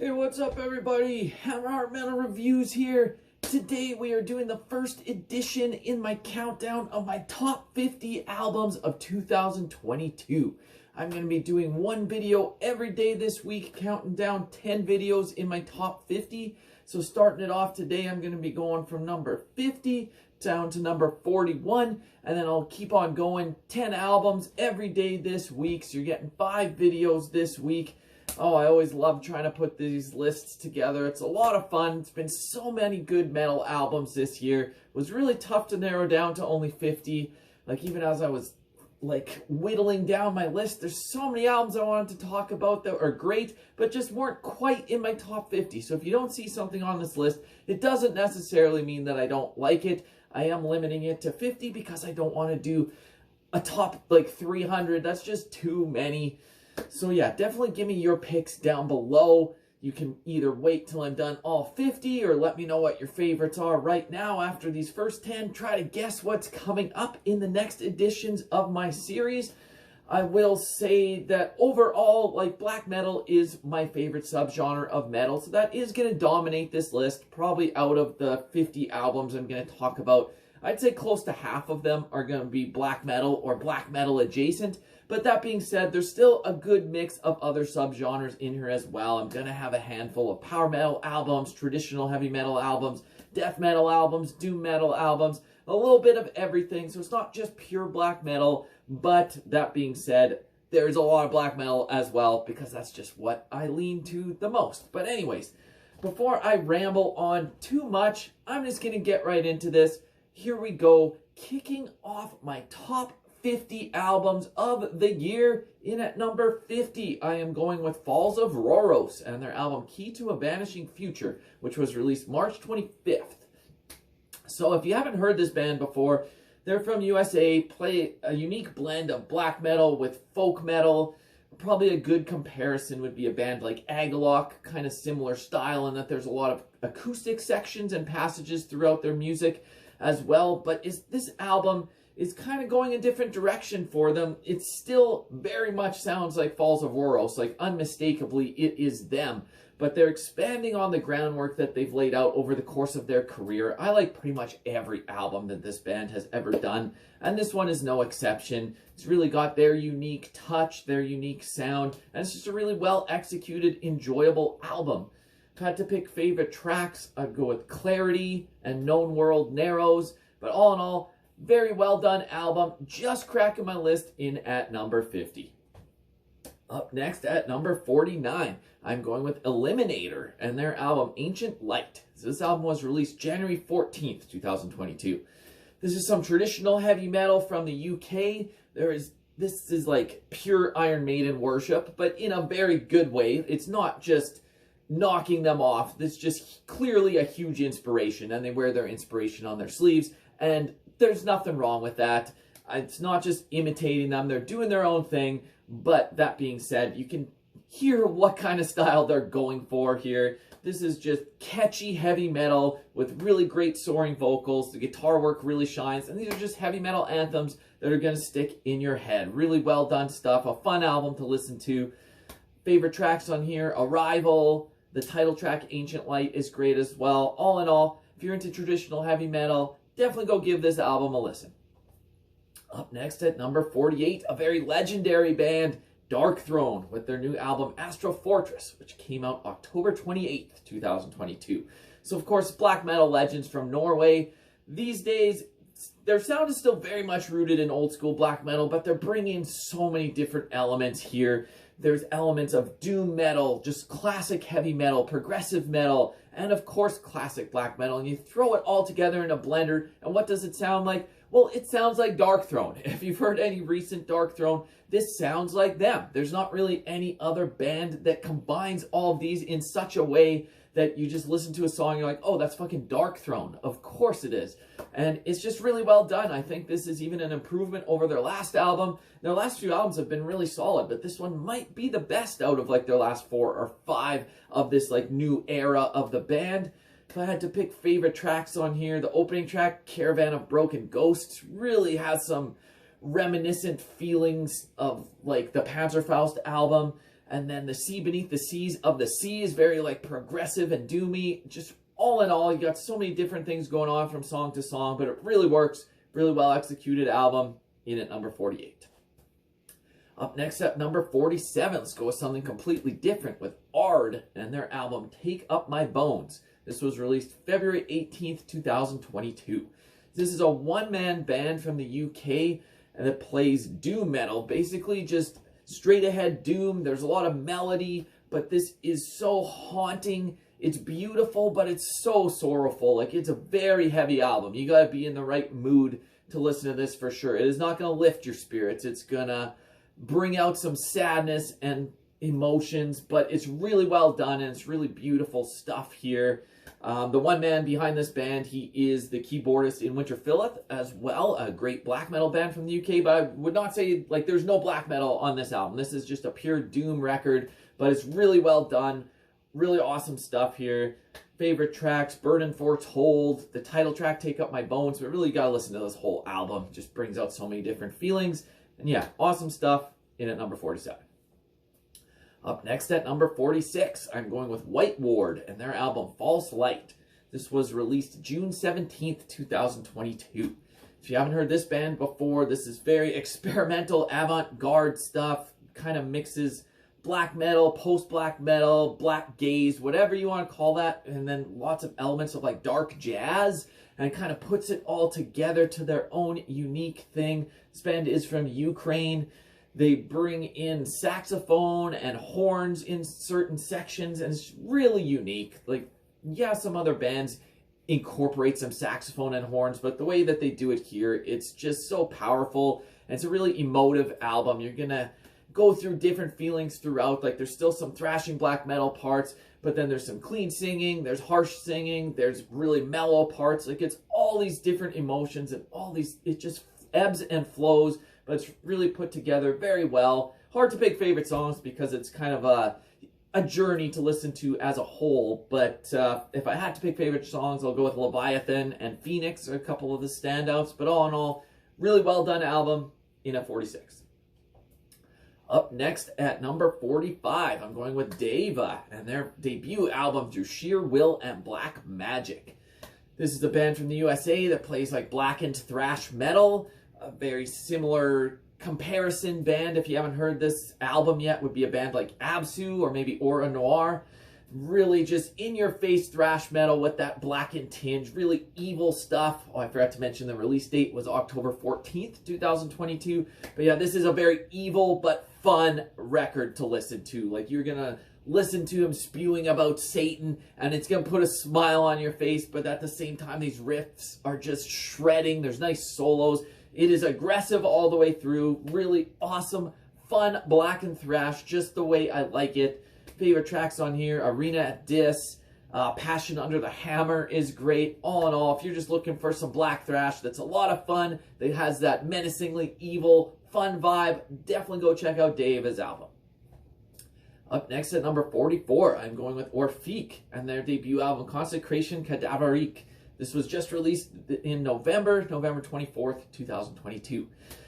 Hey, what's up everybody? Hammer Metal Reviews here. Today we are doing the first edition in my countdown of my top 50 albums of 2022. I'm going to be doing one video every day this week, counting down 10 videos in my top 50. So starting it off today, I'm going to be going from number 50 down to number 41, and then I'll keep on going 10 albums every day this week. So you're getting 5 videos this week. Oh, I always love trying to put these lists together. It's a lot of fun. It's been so many good metal albums this year. It was really tough to narrow down to only 50. Like, even as I was, like, whittling down my list, there's so many albums I wanted to talk about that are great, but just weren't quite in my top 50. So if you don't see something on this list, it doesn't necessarily mean that I don't like it. I am limiting it to 50 because I don't want to do a top, like, 300. That's just too many. So yeah, definitely give me your picks down below. You can either wait till I'm done all 50 or let me know what your favorites are right now after these first 10. Try to guess what's coming up in the next editions of my series. I will say that overall, like, black metal is my favorite subgenre of metal. So that is going to dominate this list. Probably out of the 50 albums I'm going to talk about, I'd say close to half of them are going to be black metal or black metal adjacent. But that being said, there's still a good mix of other subgenres in here as well. I'm going to have a handful of power metal albums, traditional heavy metal albums, death metal albums, doom metal albums, a little bit of everything. So it's not just pure black metal. But that being said, there's a lot of black metal as well because that's just what I lean to the most. But anyways, before I ramble on too much, I'm just going to get right into this. Here we go, kicking off my top 50 albums of the year. In at number 50, I am going with Falls of Rauros and their album Key to a Vanishing Future, which was released March 25th. So if you haven't heard this band before, they're from USA, play a unique blend of black metal with folk metal. Probably a good comparison would be a band like Agalok, kind of similar style in that there's a lot of acoustic sections and passages throughout their music as well. But this album is kind of going a different direction for them. It still very much sounds like Falls of Rauros, like unmistakably it is them. But they're expanding on the groundwork that they've laid out over the course of their career. I like pretty much every album that this band has ever done, and this one is no exception. It's really got their unique touch, their unique sound, and it's just a really well-executed, enjoyable album. If I had to pick favorite tracks, I'd go with Clarity and Known World Narrows, but all in all, very well done album, just cracking my list in at number 50. Up next at number 49, I'm going with Eliminator and their album Ancient Light. So this album was released January 14th, 2022. This is some traditional heavy metal from the UK. This is like pure Iron Maiden worship, but in a very good way. It's not just knocking them off. This is just clearly a huge inspiration, and they wear their inspiration on their sleeves, and there's nothing wrong with that. It's not just imitating them. They're doing their own thing. But that being said, you can hear what kind of style they're going for here. This is just catchy heavy metal with really great soaring vocals. The guitar work really shines. And these are just heavy metal anthems that are going to stick in your head. Really well done stuff. A fun album to listen to. Favorite tracks on here, Arrival. The title track, Ancient Light, is great as well. All in all, if you're into traditional heavy metal, definitely go give this album a listen. Up next at number 48, a very legendary band, Darkthrone, with their new album Astral Fortress, which came out October 28th, 2022. So, of course, black metal legends from Norway. These days, their sound is still very much rooted in old school black metal, but they're bringing in so many different elements here. There's elements of doom metal, just classic heavy metal, progressive metal, and of course classic black metal. And you throw it all together in a blender, and what does it sound like? Well, it sounds like Darkthrone. If you've heard any recent Darkthrone, this sounds like them. There's not really any other band that combines all of these in such a way that you just listen to a song and you're like, oh, that's fucking Darkthrone. Of course it is. And it's just really well done. I think this is even an improvement over their last album. Their last few albums have been really solid, but this one might be the best out of like their last 4 or 5 of this like new era of the band. If I had to pick favorite tracks on here, the opening track, Caravan of Broken Ghosts, really has some reminiscent feelings of like the Panzerfaust album. And then The Sea Beneath the Seas of the Sea is very like progressive and doomy. Just all in all, you got so many different things going on from song to song, but it really works. Really well executed album, in at number 48. Up next at number 47, let's go with something completely different with Ard and their album Take Up My Bones. This was released February 18th, 2022. This is a one-man band from the UK and it plays doom metal, basically just straight ahead doom. There's a lot of melody, but this is so haunting. It's beautiful, but it's so sorrowful. Like, it's a very heavy album. You gotta be in the right mood to listen to this for sure. It is not gonna lift your spirits. It's gonna bring out some sadness and emotions, but it's really well done and it's really beautiful stuff here. The one man behind this band, he is the keyboardist in Winter Filleth as well, a great black metal band from the UK, but I would not say, like, there's no black metal on this album. This is just a pure doom record, but it's really well done. Really awesome stuff here. Favorite tracks, Burden Foretold, the title track, Take Up My Bones, but really you gotta listen to this whole album. It just brings out so many different feelings. And yeah, awesome stuff, in at number 47. Up next at number 46, I'm going with White Ward and their album False Light. This was released June 17th, 2022. If you haven't heard this band before, this is very experimental, avant-garde stuff. Kind of mixes black metal, post-black metal, black gaze, whatever you want to call that. And then lots of elements of like dark jazz. And it kind of puts it all together to their own unique thing. This band is from Ukraine. They bring in saxophone and horns in certain sections, and it's really unique. Like, yeah, some other bands incorporate some saxophone and horns, but the way that they do it here, it's just so powerful, and it's a really emotive album. You're gonna go through different feelings throughout. Like, there's still some thrashing black metal parts, but then there's some clean singing, there's harsh singing, there's really mellow parts. Like, it's all these different emotions and all these, it just ebbs and flows, but it's really put together very well. Hard to pick favorite songs because it's kind of a journey to listen to as a whole, but if I had to pick favorite songs, I'll go with Leviathan and Phoenix are a couple of the standouts, but all in all, really well done album, in at 46. Up next at number 45, I'm going with Deva and their debut album Through Sheer Will and Black Magic. This is a band from the USA that plays like blackened thrash metal. A very similar comparison band, if you haven't heard this album yet, would be a band like Absu or maybe Aura Noir. Really just in-your-face thrash metal with that blackened tinge. Really evil stuff. Oh, I forgot to mention the release date was October 14th, 2022. But yeah, this is a very evil but fun record to listen to. Like, you're gonna listen to him spewing about Satan, and it's gonna put a smile on your face, but at the same time, these riffs are just shredding. There's nice solos. It is aggressive all the way through. Really awesome, fun blackened thrash, just the way I like it. Favorite tracks on here, Arena at Dis, Passion Under the Hammer is great. All in all, if you're just looking for some black thrash that's a lot of fun, that has that menacingly evil, fun vibe, definitely go check out Daeva's album. Up next at number 44, I'm going with Orphique and their debut album Consecration, Cadaverique. This was just released in November 24th, 2022.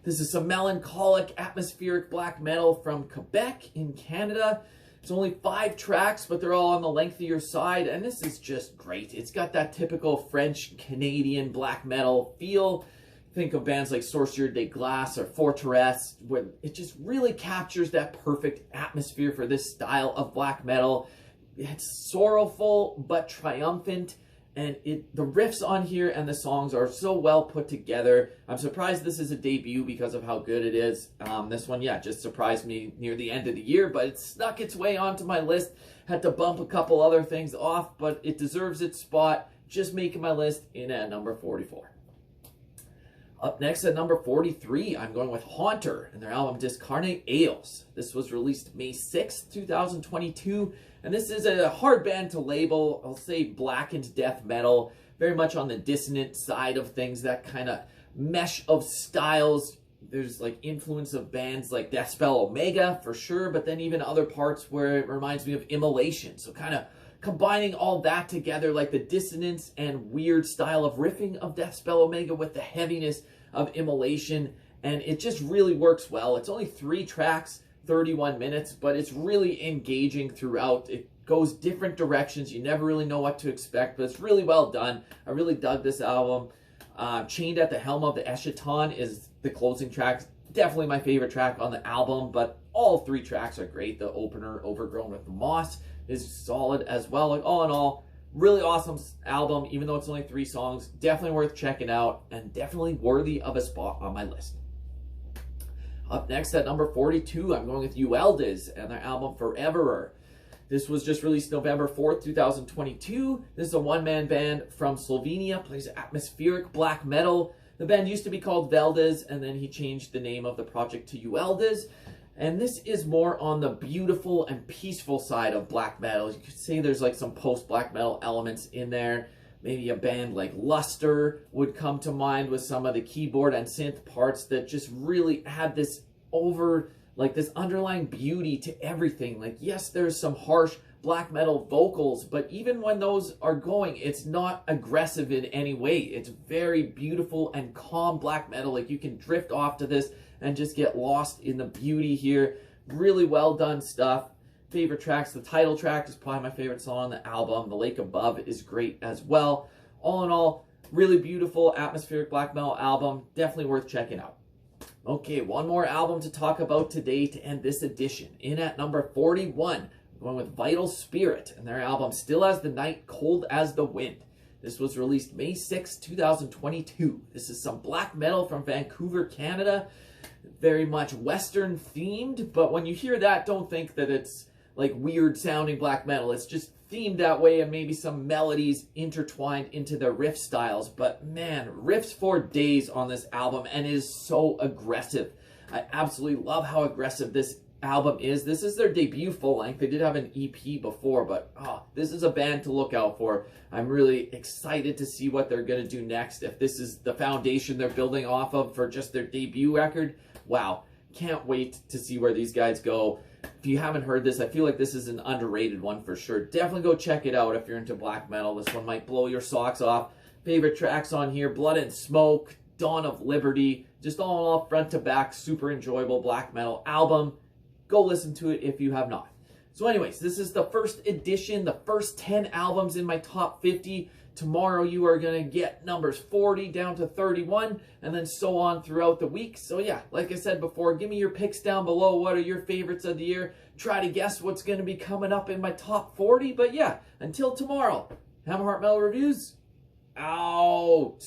This is some melancholic, atmospheric black metal from Quebec in Canada. It's only 5 tracks, but they're all on the lengthier side, and this is just great. It's got that typical French-Canadian black metal feel. Think of bands like Sorcier de Glace or Forteresse, where it just really captures that perfect atmosphere for this style of black metal. It's sorrowful, but triumphant. And the riffs on here and the songs are so well put together. I'm surprised this is a debut because of how good it is. This one, yeah, just surprised me near the end of the year, but it snuck its way onto my list. Had to bump a couple other things off, but it deserves its spot. Just making my list in at number 44. Up next at number 43, I'm going with Haunter and their album Discarnate, Ails. This was released May 6th, 2022. And this is a hard band to label. I'll say blackened death metal. Very much on the dissonant side of things. That kind of mesh of styles. There's like influence of bands like Deathspell Omega for sure. But then even other parts where it reminds me of Immolation. So kind of combining all that together, like the dissonance and weird style of riffing of Deathspell Omega with the heaviness of Immolation. And it just really works well. It's only 3 tracks. 31 minutes, but it's really engaging throughout. It goes different directions. You never really know what to expect, but it's really well done. I really dug this album. Chained at the Helm of the Eschaton is the closing track. Definitely my favorite track on the album, but all 3 tracks are great. The opener, Overgrown with Moss, is solid as well. Like, all in all, really awesome album, even though it's only 3 songs. Definitely worth checking out, and definitely worthy of a spot on my list. Up next at number 42, I'm going with Ueldes and their album Foreverer. This was just released November 4th, 2022. This is a one-man band from Slovenia, plays atmospheric black metal. The band used to be called Ueldes, and then he changed the name of the project to Ueldes. And this is more on the beautiful and peaceful side of black metal. You could say there's like some post-black metal elements in there. Maybe a band like Luster would come to mind with some of the keyboard and synth parts that just really had this this underlying beauty to everything. Like, yes, there's some harsh black metal vocals, but even when those are going, it's not aggressive in any way. It's very beautiful and calm black metal. Like, you can drift off to this and just get lost in the beauty here. Really well done stuff. Favorite tracks, the title track is probably my favorite song on the album. The Lake Above is great as well. All in all, really beautiful atmospheric black metal album. Definitely worth checking out. Okay, one more album to talk about today to end this edition. In at number 41, I'm going with Vital Spirit and their album Still as the Night, Cold as the Wind. This was released May 6, 2022. This is some black metal from Vancouver, Canada. Very much Western themed, but when you hear that, don't think that it's like weird sounding black metal. It's just themed that way, and maybe some melodies intertwined into their riff styles. But man, riffs for days on this album, and is so aggressive. I absolutely love how aggressive this album is. This is their debut full length. They did have an EP before, but this is a band to look out for. I'm really excited to see what they're going to do next. If this is the foundation they're building off of for just their debut record, wow. Can't wait to see where these guys go. If you haven't heard this, I feel like this is an underrated one for sure. Definitely go check it out if you're into black metal. This one might blow your socks off. Favorite tracks on here: Blood and Smoke, Dawn of Liberty. Just all in all, front to back, super enjoyable black metal album. Go listen to it if you have not. So anyways, this is the first edition, the first 10 albums in my top 50. Tomorrow you are going to get numbers 40 down to 31, and then so on throughout the week. So yeah, like I said before, give me your picks down below. What are your favorites of the year? Try to guess what's going to be coming up in my top 40. But yeah, until tomorrow, Hammer Heart Metal Reviews, out.